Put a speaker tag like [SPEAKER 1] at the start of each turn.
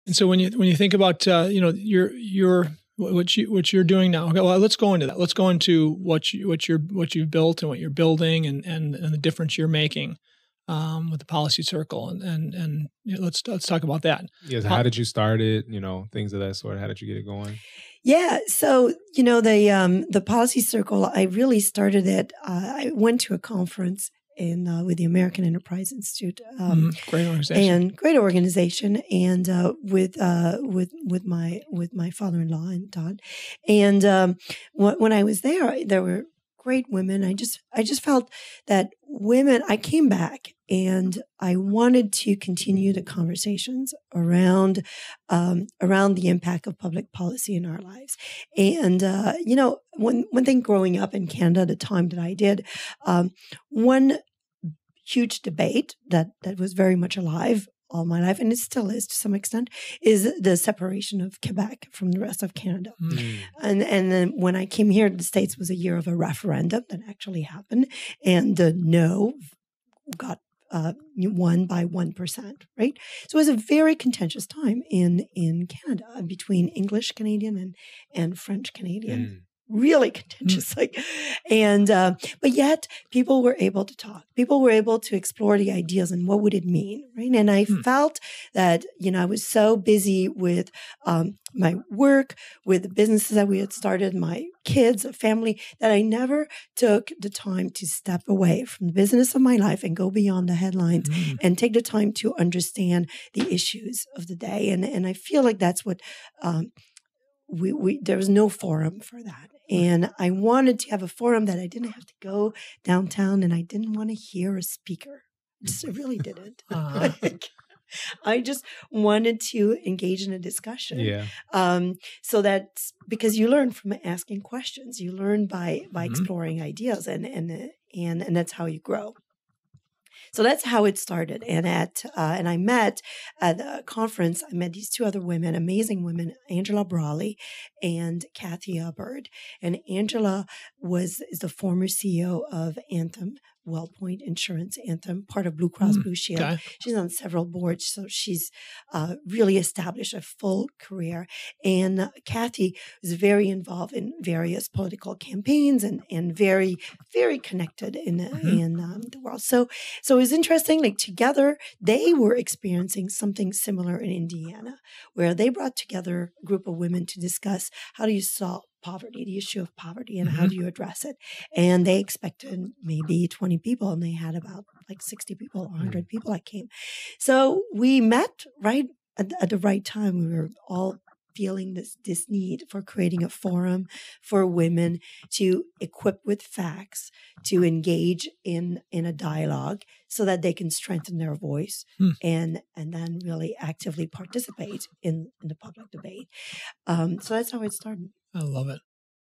[SPEAKER 1] And so when you think about your what you're doing now, okay, well, let's go into that. Let's go into what you've built and what you're building and the difference you're making with the policy circle and let's talk about that.
[SPEAKER 2] Yes. How did you start it? Things of that sort. How did you get it going?
[SPEAKER 3] Yeah. So, the policy circle, I really started it. I went to a conference with the American Enterprise Institute.
[SPEAKER 1] Great organization.
[SPEAKER 3] And with my father-in-law and Todd. And when I was there were great women. I just felt that women, I came back and I wanted to continue the conversations around the impact of public policy in our lives. And, one thing growing up in Canada, the time that I did, one huge debate that was very much alive all my life, and it still is to some extent, is the separation of Quebec from the rest of Canada. And then when I came here to the States was a year of a referendum that actually happened, and the no got won by 1%, right? So it was a very contentious time in Canada between English Canadian and French Canadian. Really contentious, but yet people were able to talk. People were able to explore the ideas and what would it mean, right? And I felt that, I was so busy with my work, with the businesses that we had started, my kids, a family, that I never took the time to step away from the business of my life and go beyond the headlines and take the time to understand the issues of the day. And I feel like that's what there was no forum for that. And I wanted to have a forum that I didn't have to go downtown and I didn't want to hear a speaker. I really didn't. I just wanted to engage in a discussion.
[SPEAKER 2] Yeah.
[SPEAKER 3] So that, because you learn from asking questions, you learn by exploring ideas and that's how you grow. So that's how it started. And I met at the conference, I met these two other women, amazing women, Angela Brawley and Kathy Hubbard. And Angela is the former CEO of Anthem, WellPoint Insurance, Anthem, part of Blue Cross Blue Shield. Okay. She's on several boards, so she's really established a full career. And Kathy was very involved in various political campaigns and very, very connected in the world. So it was interesting. Like together, they were experiencing something similar in Indiana, where they brought together a group of women to discuss how do you solve poverty, the issue of poverty, and how do you address it. And they expected maybe 20 people, and they had about like 60 people, 100 people that came. So we met right at the right time. We were all feeling this need for creating a forum for women to equip with facts, to engage in a dialogue so that they can strengthen their voice and then really actively participate in the public debate. So that's how it started.
[SPEAKER 1] I love it.